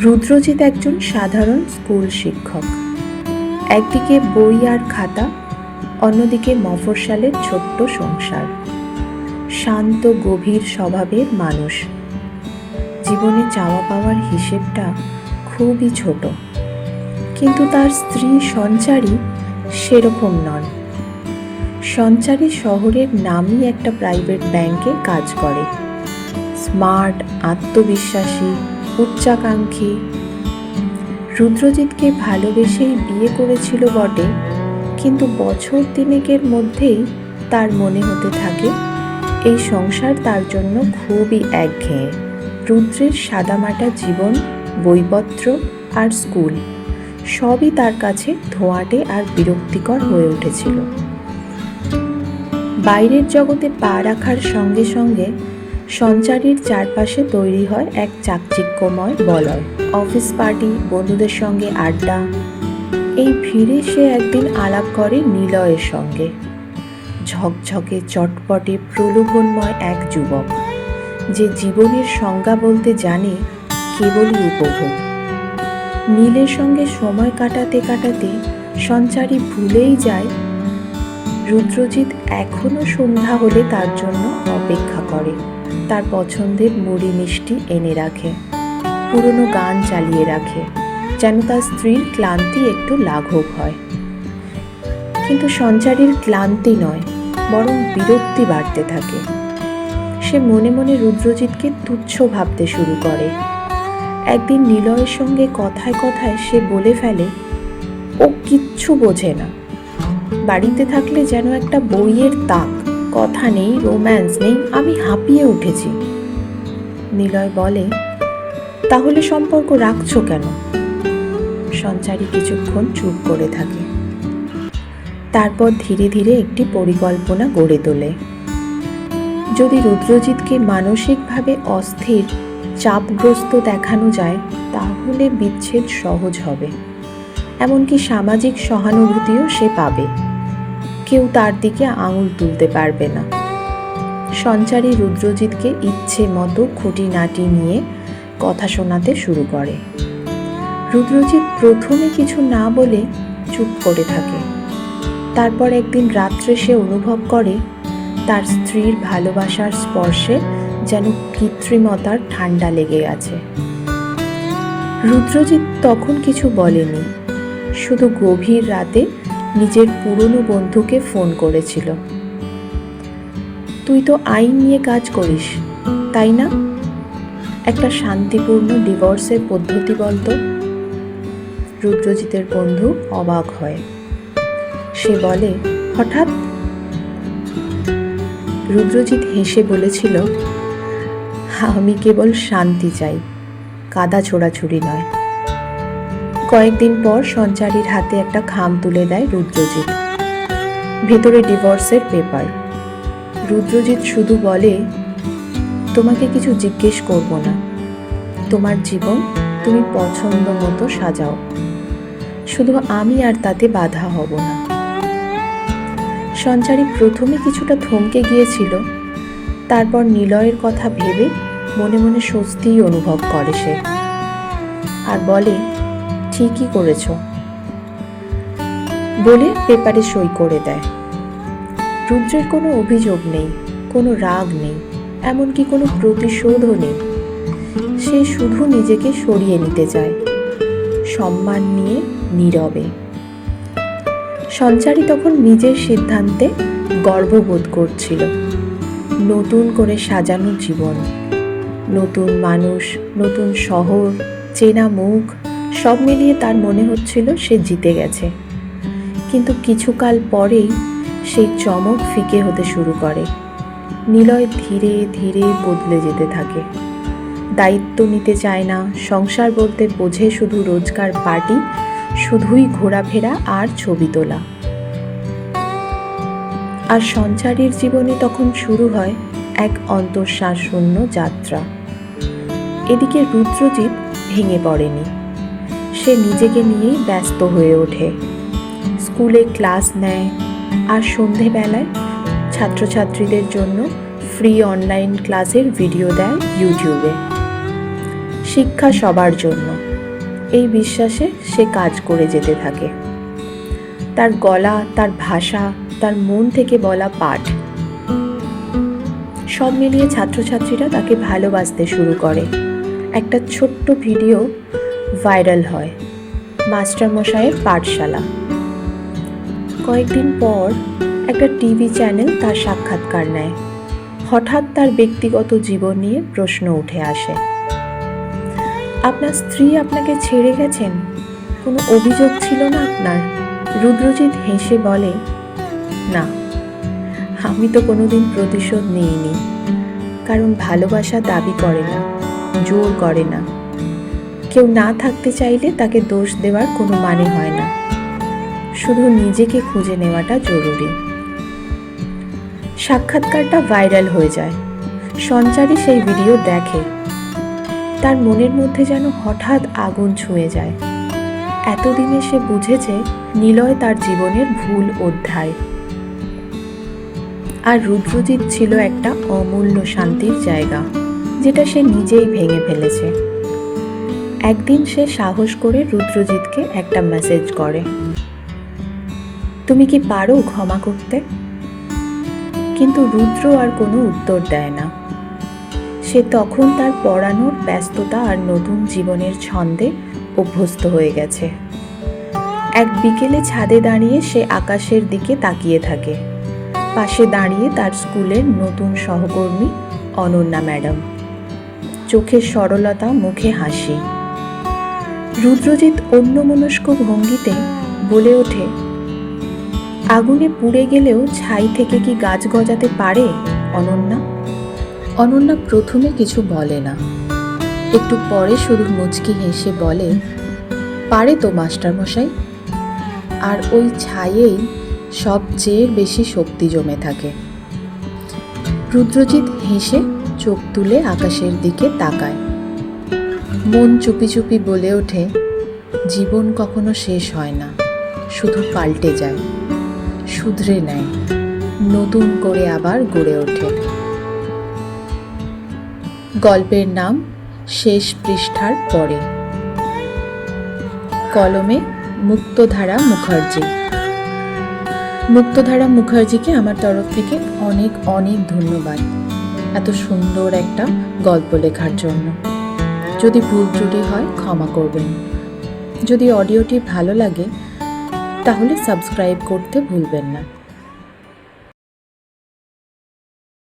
রুদ্রজিৎ একজন সাধারণ স্কুল শিক্ষক। একদিকে বই আর খাতা, অন্যদিকে মফস্বলের ছোট্ট সংসার। শান্ত গভীর স্বভাবের মানুষ। জীবনে চাওয়া পাওয়ার হিসেবটা খুবই ছোট, কিন্তু তার স্ত্রী সঞ্চারী সেরকম নন। সঞ্চারী শহরের নামী একটা প্রাইভেট ব্যাংকে কাজ করে। স্মার্ট, আত্মবিশ্বাসী, উচ্চাকাঙ্ক্ষী। রুদ্রজিৎকে ভালোবেসেই বিয়ে করেছিল বটে, কিন্তু বছর তিনেকের মধ্যেই তার মনে হতে থাকে এই সংসার তার জন্য খুবই একঘেয়ে। রুদ্রের সাদামাটা জীবন, বইপত্র আর স্কুল সবই তার কাছে ধোঁয়াটে আর বিরক্তিকর হয়ে উঠেছিল। বাইরের জগতে পা রাখার সঙ্গে সঙ্গে সঞ্চারীর চারপাশে তৈরি হয় এক চাকচিক্যময় বলয়। অফিস পার্টি, বন্ধুদের সঙ্গে আড্ডা। এই ভিড়ে সে একদিন আলাপ করে নিলয়ের সঙ্গে। ঝকঝকে, চটপটে, প্রলোভনময় এক যুবক, যে জীবনের সংজ্ঞা বলতে জানে কেবলই উপভোগ। নীলের সঙ্গে সময় কাটাতে কাটাতে সঞ্চারী ভুলেই যায় রুদ্রজিৎ এখনো সন্ধ্যা হলে তার জন্য অপেক্ষা করে, তার পছন্দের মুড়ি মিষ্টি এনে রাখে, পুরনো গান চালিয়ে রাখে, যেন তার স্ত্রীর ক্লান্তি একটু লাঘব হয়। কিন্তু সঞ্চারীর ক্লান্তি নয়, বরং বিরক্তি বাড়তে থাকে। সে মনে মনে রুদ্রজিৎকে তুচ্ছ ভাবতে শুরু করে। একদিন নিলয়ের সঙ্গে কথায় কথায় সে বলে ফেলে, ও কিচ্ছু বোঝে না। বাড়িতে থাকলে যেন একটা বইয়ের তাক, কথা নেই, রোম্যান্স নেই, আমি হাঁপিয়ে উঠেছি। নিলয় বলে, তাহলে সম্পর্ক রাখছো কেন? সঞ্চারী কিছুক্ষণ চুপ করে থাকে, তারপর ধীরে ধীরে একটি পরিকল্পনা গড়ে তোলে। যদি রুদ্রজিৎকে মানসিকভাবে অস্থির, চাপগ্রস্ত দেখানো যায়, তাহলে বিচ্ছেদ সহজ হবে। এমনকি সামাজিক সহানুভূতিও সে পাবে। কেউ তার দিকে আঙুল তুলতে পারবে না। সঞ্চারী রুদ্রজিৎকে ইচ্ছে মতো খুঁটিনাটি নিয়ে কথা শোনাতে শুরু করে। রুদ্রজিৎ প্রথমে কিছু না বলে চুপ করে থাকে। তারপর একদিন রাত্রে সে অনুভব করে তার স্ত্রীর ভালোবাসার স্পর্শে যেন কৃত্রিমতার ঠান্ডা লেগে আছে। রুদ্রজিৎ তখন কিছু বলেনি, শুধু গভীর রাতে নিজের পুরনো বন্ধুকে ফোন করেছিল। তুই তো আইন নিয়ে কাজ করিস, তাই না? একটা শান্তিপূর্ণ ডিভোর্সের পদ্ধতি বলতো। রুদ্রজিতের বন্ধু অবাক হয়। সে বলে, হঠাৎ? রুদ্রজিৎ হেসে বলেছিল, আমি কেবল শান্তি চাই, কাদা ছোড়াছুড়ি নয়। কয়েকদিন পর সঞ্চারীর হাতে একটা খাম তুলে দেয় রুদ্রজিৎ। ভেতরে ডিভোর্সের পেপার। রুদ্রজিৎ শুধু বলে, তোমাকে কিছু জিজ্ঞেস করব না, তোমার জীবন তুমি পছন্দ মতো সাজাও, শুধু আমি আর তাতে বাধা হব না। সঞ্চারী প্রথমে কিছুটা থমকে গিয়েছিল, তারপর নিলয়ের কথা ভেবে মনে মনে স্বস্তিই অনুভব করে সে, আর বলে, ঠিকই করেছ, বলে পেপারে সই করে দেয়। রুদ্রের কোনো অভিযোগ নেই, কোনো রাগ নেই, এমনকি কোনো প্রতিশোধও নেই। সে শুধু নিজেকে সরিয়ে নিতে চায়, সম্মান নিয়ে, নীরবে। সঞ্চারী তখন নিজের সিদ্ধান্তে গর্ববোধ করছিল। নতুন করে সাজানো জীবন, নতুন মানুষ, নতুন শহর, চেনা মুখ, সব মিলিয়ে তার মনে হচ্ছিল সে জিতে গেছে। কিন্তু কিছুকাল পরেই সেই চমক ফিকে হতে শুরু করে। নিলয় ধীরে ধীরে বদলে যেতে থাকে। দায়িত্ব নিতে চায় না, সংসার বলতে বোঝে শুধু রোজকার পার্টি, শুধুই ঘোরাফেরা আর ছবি তোলা। আর সঞ্চারীর জীবনে তখন শুরু হয় এক অন্তঃশ্বাসশূন্য যাত্রা। এদিকে রুদ্রজিৎ ভেঙে পড়েনি। সে নিজেকে নিয়েই ব্যস্ত হয়ে ওঠে। স্কুলে ক্লাস নেয়, আর সন্ধেবেলায় ছাত্রছাত্রীদের জন্য ফ্রি অনলাইন ক্লাসের ভিডিও দেয় ইউটিউবে। শিক্ষা সবার জন্য, এই বিশ্বাসে সে কাজ করে যেতে থাকে। তার গলা, তার ভাষা, তার মন থেকে বলা পাঠ, সব মিলিয়ে ছাত্রছাত্রীরা তাকে ভালোবাসতে শুরু করে। একটা ছোট্ট ভিডিও ভাইরাল হয়, মাস্টারমশাইয়ের পাঠশালা। কয়েকদিন পর একটা টিভি চ্যানেল তার সাক্ষাৎকার নেয়। হঠাৎ তার ব্যক্তিগত জীবন নিয়ে প্রশ্ন উঠে আসে। আপনার স্ত্রী আপনাকে ছেড়ে গেছেন, কোনো অভিযোগ ছিল না আপনার? রুদ্রজিৎ হেসে বলে, না, আমি তো কোনোদিন প্রতিশোধ নিইনি, কারণ ভালোবাসা দাবি করে না, জোর করে না। কেউ না থাকতে চাইলে তাকে দোষ দেওয়ার কোনো মানে হয় না, শুধু নিজেকে খুঁজে নেওয়াটা জরুরি। সাক্ষাৎকারটা ভাইরাল হয়ে যায়। সঞ্চারী সেই ভিডিও দেখে। তার মনের মধ্যে যেন হঠাৎ আগুন ছুঁয়ে যায়। এতদিনে সে বুঝেছে নিলয় তার জীবনের ভুল অধ্যায়, আর রুদ্রজিৎ ছিল একটা অমূল্য শান্তির জায়গা, যেটা সে নিজেই ভেঙে ফেলেছে। একদিন সে সাহস করে রুদ্রজিৎকে একটা মেসেজ করে, তুমি কি পারো ক্ষমা করতে? কিন্তু রুদ্র আর কোনো উত্তর দেয় না। সে তখন তার পড়ানোর ব্যস্ততা আর নতুন জীবনের ছন্দে অভ্যস্ত হয়ে গেছে। এক বিকেলে ছাদে দাঁড়িয়ে সে আকাশের দিকে তাকিয়ে থাকে। পাশে দাঁড়িয়ে তার স্কুলের নতুন সহকর্মী অনন্যা ম্যাডাম, চোখে সরলতা, মুখে হাসি। রুদ্রজিৎ অন্যমনস্ক ভঙ্গিতে বলে ওঠে, আগুনে পুড়ে গেলেও ছাই থেকে কি গাছ গজাতে পারে অনন্যা? অনন্যা প্রথমে কিছু বলে না, একটু পরে শুধু মুচকি হেসে বলে, পারে তো মাস্টারমশাই। আর ওই ছাইয়েই সবচেয়ে বেশি শক্তি জমে থাকে। রুদ্রজিৎ হেসে চোখ তুলে আকাশের দিকে তাকায়। মন চুপি চুপি বলে ওঠে, জীবন কখনো শেষ হয় না, শুধু পাল্টে যায়, শুধরে নেয়, নতুন করে আবার গড়ে ওঠে। গল্পের নাম শেষ পৃষ্ঠার পরে। কলমে মুক্তধারা মুখার্জি। মুক্তধারা মুখার্জিকে আমার তরফ থেকে অনেক অনেক ধন্যবাদ এত সুন্দর একটা গল্প লেখার জন্য। যদি ভুল ত্রুটি হয় ক্ষমা করবেন। যদি অডিওটি ভালো লাগে তাহলে সাবস্ক্রাইব করতে ভুলবেন না।